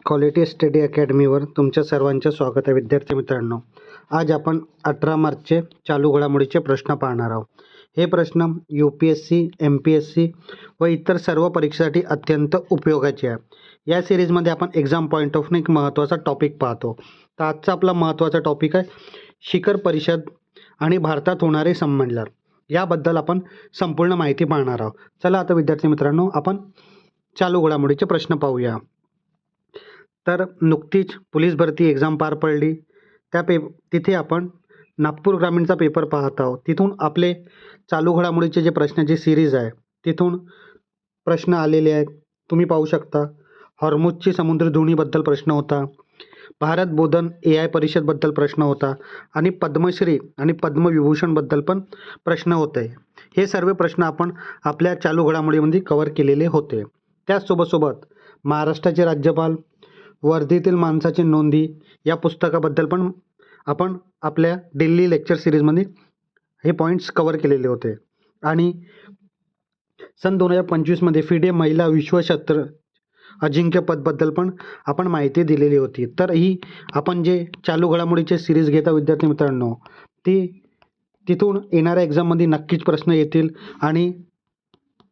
Quality study अकॅडमीवर तुमच्या सर्वांचे स्वागत आहे. विद्यार्थी मित्रांनो, आज आपण 18 मार्चचे चालू घडामोडीचे प्रश्न पाहणार आहोत. हे प्रश्न UPSC, MPSC व इतर सर्व परीक्षेसाठी अत्यंत उपयोगाचे आहे. या सिरीजमध्ये आपण एक्झाम पॉईंट ऑफ एक महत्त्वाचा टॉपिक पाहतो. तर आजचा आपला महत्त्वाचा टॉपिक आहे शिखर परिषद आणि भारतात होणारे संमेलन. याबद्दल आपण संपूर्ण माहिती पाहणार आहोत. चला आता विद्यार्थी मित्रांनो, आपण चालू घडामोडीचे प्रश्न पाहूया. तर नुकतीच पोलीस भरती एक्झाम पार पडली. तिथे आपण नागपूर ग्रामीणचा पेपर पाहत आहोत. तिथून आपले चालू घडामोडीचे जे प्रश्नाची सिरीज आहे तिथून प्रश्न आलेले आहेत. तुम्ही पाहू शकता. हॉर्मुझची समुद्रधुनीबद्दल प्रश्न होता, भारत बोधन AI परिषदबद्दल प्रश्न होता आणि पद्मश्री आणि पद्मविभूषणबद्दल पण प्रश्न होते. हे सर्व प्रश्न आपण आपल्या चालू घडामोडीमध्ये कव्हर केलेले होते. त्याचसोबत महाराष्ट्राचे राज्यपाल, वर्धेतील माणसाची नोंदी या पुस्तकाबद्दल पण आपण आपल्या दिल्ली लेक्चर सिरीजमध्ये हे पॉईंट्स कव्हर केलेले होते. आणि सन 2025मध्ये FIDE महिला विश्वचषक अजिंक्यपदबद्दल पण आपण माहिती दिलेली होती. तर ही आपण जे चालू घडामोडीचे सिरीज घेता विद्यार्थी मित्रांनो, तिथून येणाऱ्या एक्झाममध्ये नक्कीच प्रश्न येतील. आणि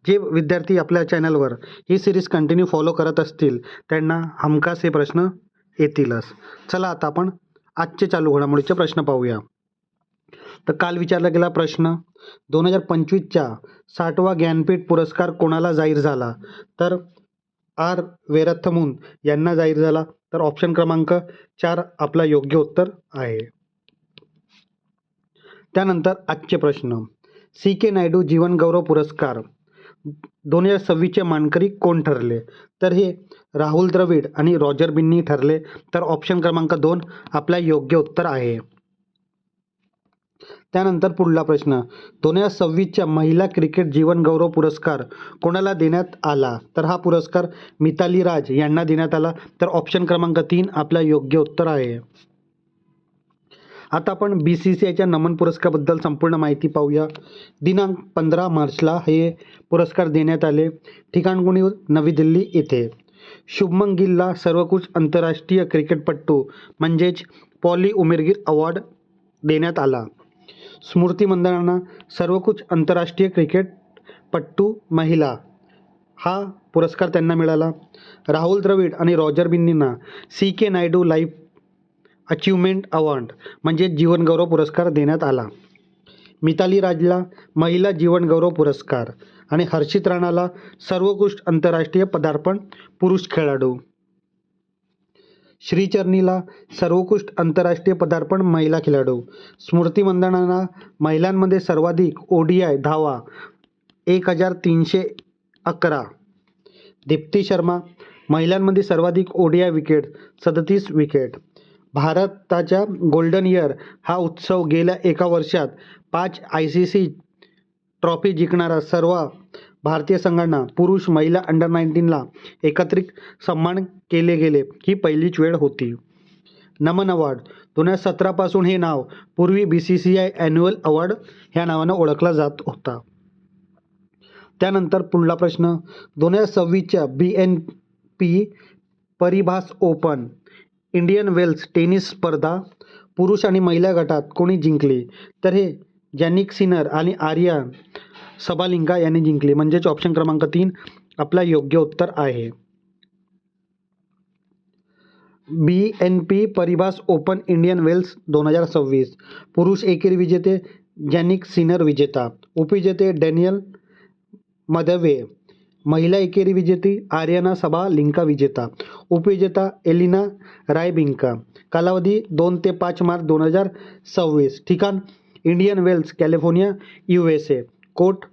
जे विद्यार्थी आपल्या चॅनलवर ही सिरीज कंटिन्यू फॉलो करत असतील त्यांना हमखास हे प्रश्न येतीलच. चला आता आपण आजचे चालू घडामोडीचे प्रश्न पाहूया. तर काल विचारला गेला प्रश्न, 2025च्या 60वा ज्ञानपीठ पुरस्कार कोणाला जाहीर झाला? तर R. वेरथमून यांना जाहीर झाला. तर ऑप्शन क्रमांक 4 आपला योग्य उत्तर आहे. त्यानंतर आजचे प्रश्न, CK नायडू जीवनगौरव पुरस्कार 2026चे मानकरी कोण ठरले? तर हे राहुल द्रविड आणि रॉजर बिन्नी ठरले. तर ऑप्शन क्रमांक 2 आपला योग्य उत्तर आहे. त्यानंतर पुढला प्रश्न, 2026च्या महिला क्रिकेट जीवनगौरव पुरस्कार कोणाला देण्यात आला? तर हा पुरस्कार मिताली राज यांना देण्यात आला. तर ऑप्शन क्रमांक 3 आपला योग्य उत्तर आहे. आता आपण BCCIच्या नमन पुरस्काराबद्दल संपूर्ण माहिती पाहूया. दिनांक 15 मार्चला हे पुरस्कार देण्यात आले. ठिकाण कोणी? नवी दिल्ली येथे. शुभमन गिलला सर्वोत्कृष्ट आंतरराष्ट्रीय क्रिकेटपटू म्हणजेच पॉली उमेरगीर अवॉर्ड देण्यात आला. स्मृती मंदाना सर्वोत्कृष्ट आंतरराष्ट्रीय क्रिकेटपटू महिला हा पुरस्कार त्यांना मिळाला. राहुल द्रविड आणि रॉजर बिन्नींना CK Naidu life achievement award म्हणजे जीवनगौरव पुरस्कार देण्यात आला. मिताली राजला महिला जीवनगौरव पुरस्कार आणि हर्षित राणाला सर्वोत्कृष्ट आंतरराष्ट्रीय पदार्पण पुरुष खेळाडू. श्रीचरणीला सर्वोत्कृष्ट आंतरराष्ट्रीय पदार्पण महिला खेळाडू. स्मृती मंदानाला महिलांमध्ये सर्वाधिक ODI धावा 1311. दीप्ती शर्मा महिलांमध्ये सर्वाधिक ODI विकेट 37 विकेट. भारताच्या गोल्डन इयर हा उत्सव गेल्या एका वर्षात 5 ICC ट्रॉफी जिंकणारा सर्व भारतीय संघांना पुरुष महिला अंडर-19ला एकत्रित सन्मान केले गेले ही पहिलीच वेळ होती. नमन अवॉर्ड 2017 पासून हे नाव पूर्वी BCCI ॲन्युअल अवॉर्ड ह्या नावानं ओळखला जात होता. त्यानंतर पुढला प्रश्न, 2026च्या BNP Paribas open Indian Wells tennis स्पर्धा पुरुष आणि महिला गटात कोणी जिंकली? तर हे जॅनिक सिनर आणि आर्या सबालिंका यांनी जिंकली. म्हणजेच ऑप्शन क्रमांक 3 आपला योग्य उत्तर आहे. BNP Paribas open Indian Wales 2026 पुरुष एकेरी विजेते जॅनिक सिनर विजेता, उपविजेते डॅनियल मदवे, महिला एकेरी विजेती आर्याना सबालिंका विजेता, उपविजेता एलिना रायबिंका. कालावधी 2 ते 5 मार्च 2026. ठिकाण Indian Wells California USA. Court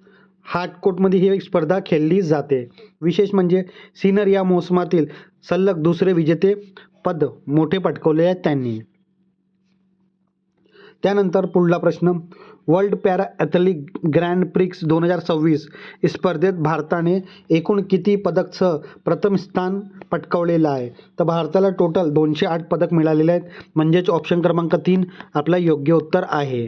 hard कोर्टमध्ये ही स्पर्धा खेळली जाते. विशेष म्हणजे सिनर या मोसमातील सलग दुसरे विजेते पद मोठे पटकावले आहे त्यांनी. त्यानंतर पुढला प्रश्न, world para athletic grand prix 2026 स्पर्धेत भारताने एकूण किती पदकसह प्रथम स्थान पटकावलेलं आहे? तर भारताला टोटल 208 पदक मिळालेले आहेत. म्हणजेच ऑप्शन क्रमांक 3 आपला योग्य उत्तर आहे.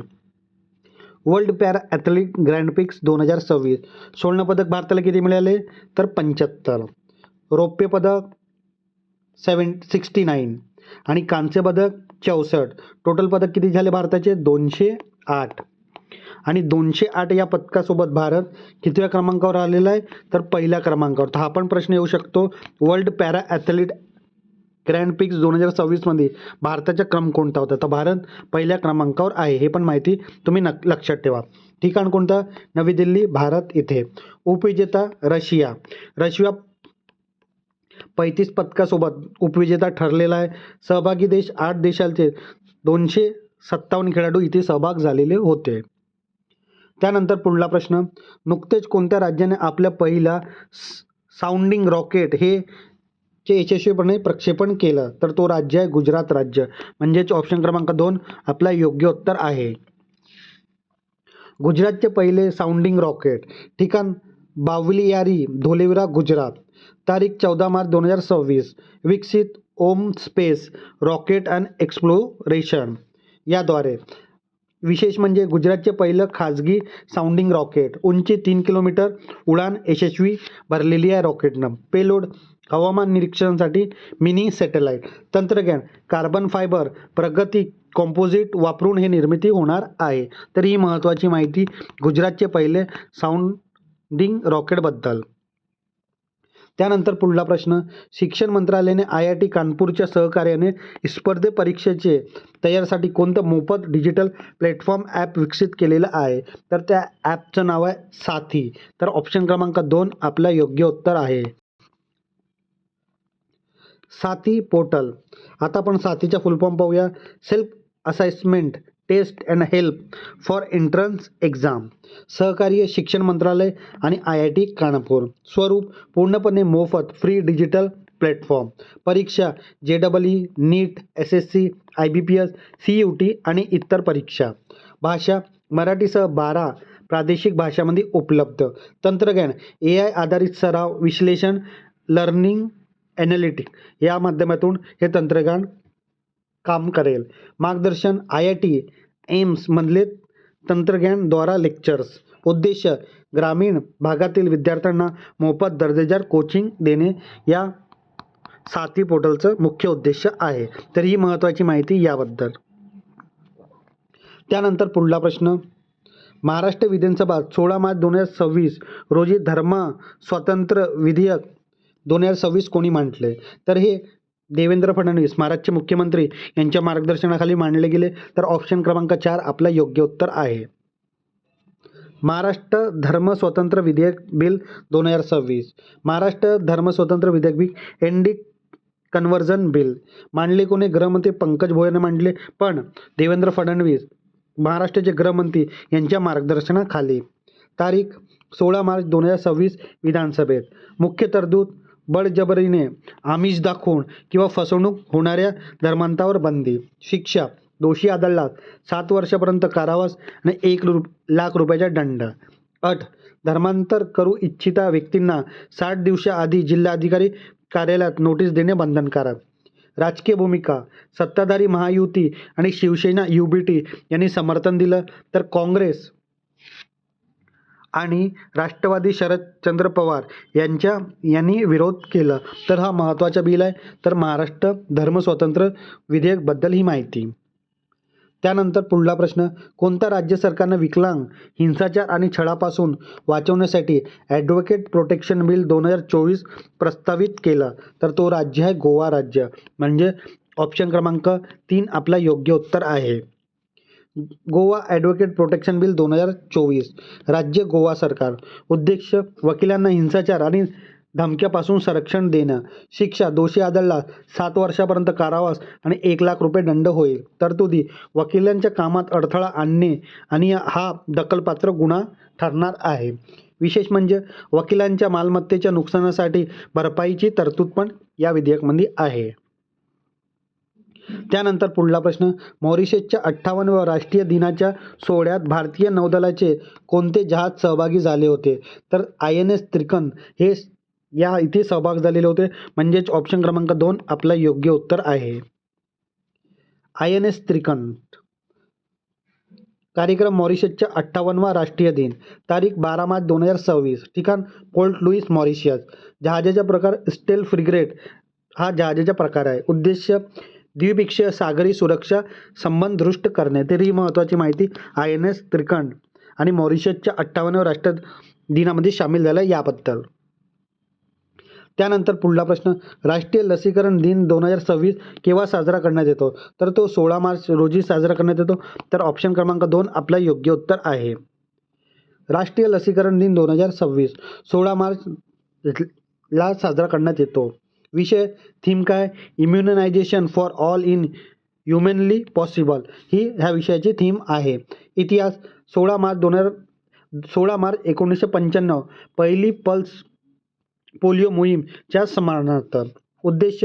World para athletic grand prix 2026 सुवर्ण पदक भारताला किती मिळाले? तर 75. रौप्य पदक 69 आणि कांस्य पदक 64. टोटल पदक किती झाले भारताचे? 208. आणि 208 या पदकासोबत भारत कितव्या क्रमांकावर आलेला आहे? तर पहिल्या क्रमांकावर. तर हा पण प्रश्न येऊ शकतो. World para athlete grand prix 2026 मध्ये भारताचा क्रम कोणता होता? तर भारत पहिल्या क्रमांकावर आहे. हे पण माहिती तुम्ही लक्षात ठेवा. ठिकाण कोणतं? नवी दिल्ली, भारत इथे. उपविजेता रशिया. रशिया 35 पदकासोबत उपविजेता ठरलेला आहे. सहभागी देश 8 देशांचे 257 खेळाडू इथे सहभाग झालेले होते. त्यानंतर पुढला प्रश्न, नुकतेच कोणत्या राज्याने आपल्या पहिला साऊंडिंग रॉकेट हे चे यशस्वीपणे प्रक्षेपण केलं? तर तो राज्य आहे गुजरात राज्य. म्हणजेच ऑप्शन क्रमांक 2 आपला योग्य उत्तर आहे. गुजरातचे पहिले साऊंडिंग रॉकेट. ठिकाण बावलियारी, धोलेविरा, गुजरात. तारीख 14 मार्च 2026. विकसित ओम स्पेस रॉकेट अँड एक्सप्लोरेशन याद्वारे. विशेष म्हणजे गुजरातचे पहिलं खाजगी साऊंडिंग रॉकेट. उंची 3 किलोमीटर. उडान यशस्वी भरलेली आहे रॉकेटनं. पेलोड हवामान निरीक्षणासाठी मिनी सॅटेलाइट. तंत्रज्ञान कार्बन फायबर प्रगती कॉम्पोजिट वापरून हे निर्मिती होणार आहे. तर ही महत्त्वाची माहिती गुजरातचे पहिले साऊंडिंग रॉकेटबद्दल. त्यानंतर पुढला प्रश्न, शिक्षण मंत्रालयाने IIT कानपूरच्या सहकार्याने स्पर्धे परीक्षेचे तयारीसाठी कोणतं मोफत डिजिटल प्लॅटफॉर्म ॲप विकसित केलेलं आहे? तर त्या ॲपचं नाव आहे साथी. तर ऑप्शन क्रमांक 2 आपला योग्य उत्तर आहे. साथी पोर्टल. आता आपण साथीचा फुल फॉर्म पाहूया. Self assessment test and help for entrance exam. सहकार्य शिक्षण मंत्रालय आणि IIT कानपूर. स्वरूप पूर्णपणे मोफत फ्री डिजिटल प्लॅटफॉर्म. परीक्षा JEE, NEET, SSC, IBPS, CUT आणि इतर परीक्षा. भाषा मराठीसह 12 प्रादेशिक भाषांमध्ये उपलब्ध. तंत्रज्ञान AI आधारित सराव विश्लेषण लर्निंग ॲनालिटिक या माध्यमातून हे तंत्रज्ञान काम करेल. मार्गदर्शन IIT एम्स मधले तंत्रज्ञानद्वारा लेक्चर्स. उद्देश ग्रामीण भागातील विद्यार्थ्यांना मोफत दर्जेदार कोचिंग देणे या साथी पोर्टलचं मुख्य उद्देश आहे. तर ही महत्त्वाची माहिती याबद्दल. त्यानंतर पुढला प्रश्न, महाराष्ट्र विधानसभा 16 मार्च 2026 रोजी धर्म स्वातंत्र्य विधेयक 2026 कोणी मांडले? तर हे देवेंद्र फडणवीस महाराष्ट्राचे मुख्यमंत्री यांच्या मार्गदर्शनाखाली मांडले गेले. तर ऑप्शन क्रमांक 4 आपला योग्य उत्तर आहे. महाराष्ट्र धर्म स्वतंत्र विधेयक बिल 2026. महाराष्ट्र धर्म स्वतंत्र विधेयक बिल ND कन्व्हर्जन बिल मांडले कोणी? गृहमंत्री पंकज भोयरने मांडले. पण देवेंद्र फडणवीस महाराष्ट्राचे गृहमंत्री यांच्या मार्गदर्शनाखाली. तारीख 16 मार्च 2026 विधानसभेत. मुख्य तरतूद बळजबरीने आमिष दाखवून किंवा फसवणूक होणाऱ्या धर्मांतावर बंदी. शिक्षा दोषी आढळल्यास 7 वर्षापर्यंत कारावास आणि 1 लाख रुपयाचा दंड. अट धर्मांतर करू इच्छिता व्यक्तींना 60 दिवसाआधी जिल्हाधिकारी कार्यालयात नोटीस देणे बंधनकारक. राजकीय भूमिका सत्ताधारी महायुती आणि शिवसेना UBT यांनी समर्थन दिलं. तर काँग्रेस आणि राष्ट्रवादी शरदचंद्र पवार यांनी विरोध केला. तर हा महत्त्वाचा बिल आहे. तर महाराष्ट्र धर्मस्वातंत्र्य विधेयकबद्दल ही माहिती. त्यानंतर पुढला प्रश्न, कोणत्या राज्य सरकारनं विकलांग हिंसाचार आणि छळापासून वाचवण्यासाठी ॲडव्होकेट प्रोटेक्शन बिल 2024 प्रस्तावित केलं? तर तो राज्य आहे गोवा राज्य. म्हणजे ऑप्शन क्रमांक 3 आपला योग्य उत्तर आहे. Goa advocate protection bill 2024. राज्य गोवा सरकार. उद्देश वकिलांना हिंसाचार आणि धमक्यापासून संरक्षण देणं. शिक्षा दोषी आढळल्यास 7 वर्षापर्यंत कारावास आणि 1 लाख रुपये दंड होईल. तरतुदी वकिलांच्या कामात अडथळा आणणे आणि हा दखलपात्र गुन्हा ठरणार आहे. विशेष म्हणजे वकिलांच्या मालमत्तेच्या नुकसानासाठी भरपाईची तरतूद पण या विधेयकामध्ये आहे. त्यानंतर पुढला प्रश्न, मॉरिशसच्या 58व्या राष्ट्रीय दिनाच्या सोहळ्यात भारतीय नौदलाचे कोणते जहाज सहभागी झाले होते? तर INS त्रिकन हे या इथे सहभाग झालेले होते. म्हणजेच ऑप्शन क्रमांक 2 आपला योग्य उत्तर आहे. INS त्रिकन. कार्यक्रम मॉरिशसच्या 58वा राष्ट्रीय दिन. तारीख 12 मार्च 2026. ठिकाण पोर्ट लुईस मॉरिशस. जहाजाचा प्रकार स्टेल फ्रिगेट हा जहाजाचा प्रकार आहे. उद्देश्य द्विपक्षीय सागरी सुरक्षा संबंध दृष्ट करणे. तरी ही महत्त्वाची माहिती INS त्रिकंड आणि मॉरिशसच्या 58व्या राष्ट्र दिनामध्ये सामील झाला याबद्दल. त्यानंतर पुढला प्रश्न, राष्ट्रीय लसीकरण दिन 2026 केव्हा साजरा करण्यात येतो? तर तो 16 मार्च रोजी साजरा करण्यात येतो. तर ऑप्शन क्रमांक 2 आपलं योग्य उत्तर आहे. राष्ट्रीय लसीकरण दिन 2026 16 मार्च ला साजरा करण्यात येतो. विषय थीम काय? Immunisation for all in humanly possible ही ह्या विषयाची थीम आहे. इतिहास 16 मार्च 1995 पहिली पल्स पोलिओ मोहीमच्या स्मरणार्थ. उद्देश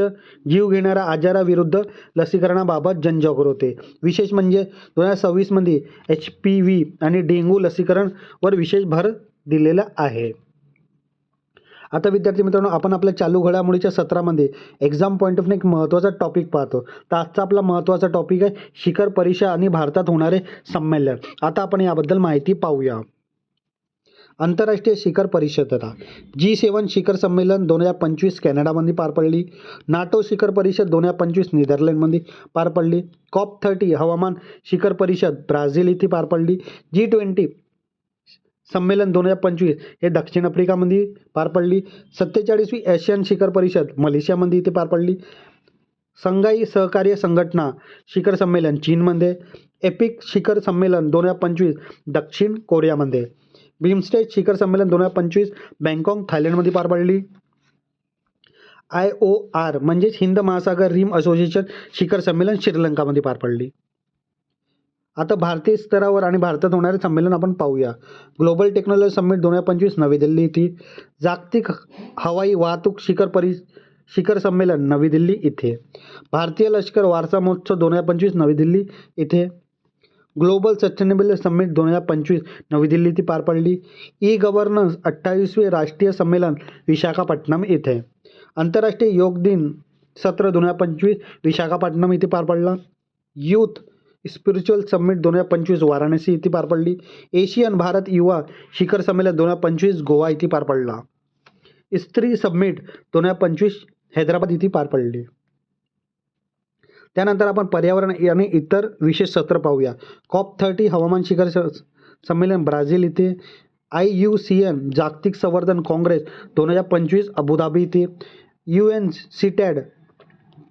जीव घेणाऱ्या आजाराविरुद्ध लसीकरणाबाबत जनजागृती. विशेष म्हणजे 2026 मध्ये HPV आणि डेंग्यू लसीकरणवर विशेष भर दिलेला आहे. आता विद्यार्थी मित्रांनो, आपण आपल्या चालू घडामोडीच्या सत्रामध्ये एक्झाम पॉईंट ऑफ एक महत्त्वाचा टॉपिक पाहतो. तर आजचा आपला महत्त्वाचा टॉपिक आहे शिखर परिषद आणि भारतात होणारे संमेलन. आता आपण याबद्दल माहिती पाहूया. आंतरराष्ट्रीय शिखर परिषदता G7 शिखर संमेलन 2025 कॅनडामध्ये पार पडली. नाटो शिखर परिषद 2025 नेदरलँडमध्ये पार पडली. COP30 हवामान शिखर परिषद ब्राझील येथे पार पडली. G20 संमेलन 2025 हे दक्षिण आफ्रिकामध्ये पार पडली. 47वी एशियन शिखर परिषद मलेशियामध्ये इथे पार पडली. संघाई सहकार्य संघटना शिखर संमेलन चीनमध्ये. एपिक शिखर संमेलन 2025 दक्षिण कोरियामध्ये. बिमस्टेक शिखर संमेलन 2025 बँकॉक थायलंडमध्ये पार पडली. IOR म्हणजेच हिंद महासागर रिम असोसिएशन शिखर संमेलन श्रीलंकामध्ये पार पडली. आता भारतीय स्तरावर आणि भारतात होणारे संमेलन आपण पाहूया. ग्लोबल टेक्नॉलॉजी समिट 2025 नवी दिल्ली इथे. जागतिक हवाई वाहतूक शिखर संमेलन नवी दिल्ली इथे. भारतीय लष्कर वारसा महोत्सव 2025 नवी दिल्ली इथे. ग्लोबल सस्टेनेबल समिट 2025 नवी दिल्ली इथे पार पडली. ई-गव्हर्नन्स 28वे राष्ट्रीय संमेलन विशाखापट्टणम इथे. आंतरराष्ट्रीय योग दिन सत्र 2025 विशाखापट्टणम इथे पार पडला. यूथ स्पिरिच्युअल समिट 2025 वाराणसी इथे पार पडली. एशियन भारत युवा शिखर संमेलन 2025 गोवा इथे पार पडला. स्त्री समिट 2025 हैदराबाद इथे पार पडली. त्यानंतर आपण पर्यावरण आणि इतर विशेष सत्र पाहूया. COP30 हवामान शिखर संमेलन ब्राझील इथे. IUCN जागतिक संवर्धन काँग्रेस 2025 अबुधाबी इथे. UNCTAD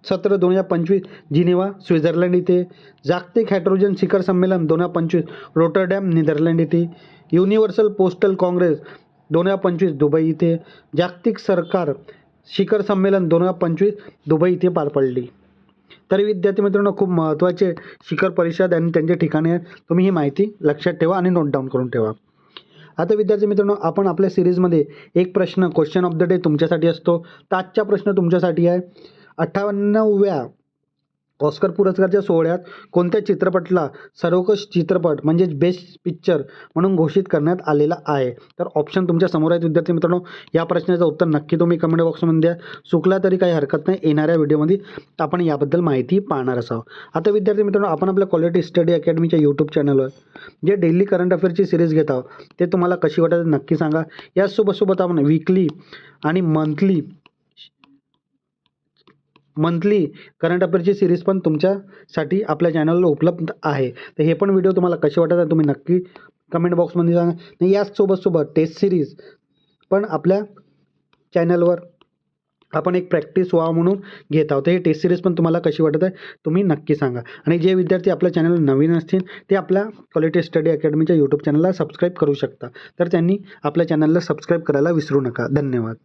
सत्र 2025 जिनेवा स्वित्झर्लंड इथे. जागतिक हायड्रोजन शिखर संमेलन 2025 रोटरडॅम नेदरलँड इथे. युनिव्हर्सल पोस्टल काँग्रेस 2025 दुबई इथे. जागतिक सरकार शिखर संमेलन 2025 दुबई इथे पार पडली. तर विद्यार्थी मित्रांनो, खूप महत्त्वाचे शिखर परिषद आणि त्यांचे ठिकाणे आहेत. तुम्ही ही माहिती लक्षात ठेवा आणि नोट डाऊन करून ठेवा. आता विद्यार्थी मित्रांनो, आपण आपल्या सिरीजमध्ये एक प्रश्न क्वेश्चन ऑफ द डे तुमच्यासाठी असतो. तर आजचा प्रश्न तुमच्यासाठी आहे, 58व्या ऑस्कर पुरस्काराच्या सोहळ्यात कोणत्या चित्रपटाला सर्वोत्कृष्ट चित्रपट म्हणजेच बेस्ट पिक्चर म्हणून घोषित करण्यात आलेला आहे? तर ऑप्शन तुमच्या समोर आहेत विद्यार्थी मित्रांनो. या प्रश्नाचं उत्तर नक्की तुम्ही कमेंट बॉक्समध्ये द्या. चुकला तरी काही हरकत नाही, येणाऱ्या व्हिडिओमध्ये आपण याबद्दल माहिती पाहणार असावं. आता विद्यार्थी मित्रांनो, आपण आपल्या क्वालिटी स्टडी अकॅडमीच्या यूट्यूब चॅनलवर जे डेली करंट अफेअरची सिरीज घेत आहोत ते तुम्हाला कशी वाटत नक्की सांगा. यासोबत आपण वीकली आणि मंथली करंट अफेअरची सिरीज पण तुमच्यासाठी आपल्या चॅनलला उपलब्ध आहे. तर हे पण व्हिडिओ तुम्हाला कसे वाटत आहे तुम्ही नक्की कमेंट बॉक्समध्ये सांगा. आणि यासोबत टेस्ट सिरीज पण आपल्या चॅनलवर आपण एक प्रॅक्टिस व्हावं म्हणून घेत आहोत. हे टेस्ट सिरीज पण तुम्हाला कशी वाटत आहे तुम्ही नक्की सांगा. आणि जे विद्यार्थी आपल्या चॅनल नवीन असतील ते आपल्या क्वालिटी स्टडी अकॅडमीच्या यूट्यूब चॅनलला सबस्क्राईब करू शकता. तर त्यांनी आपल्या चॅनलला सबस्क्राईब करायला विसरू नका. धन्यवाद.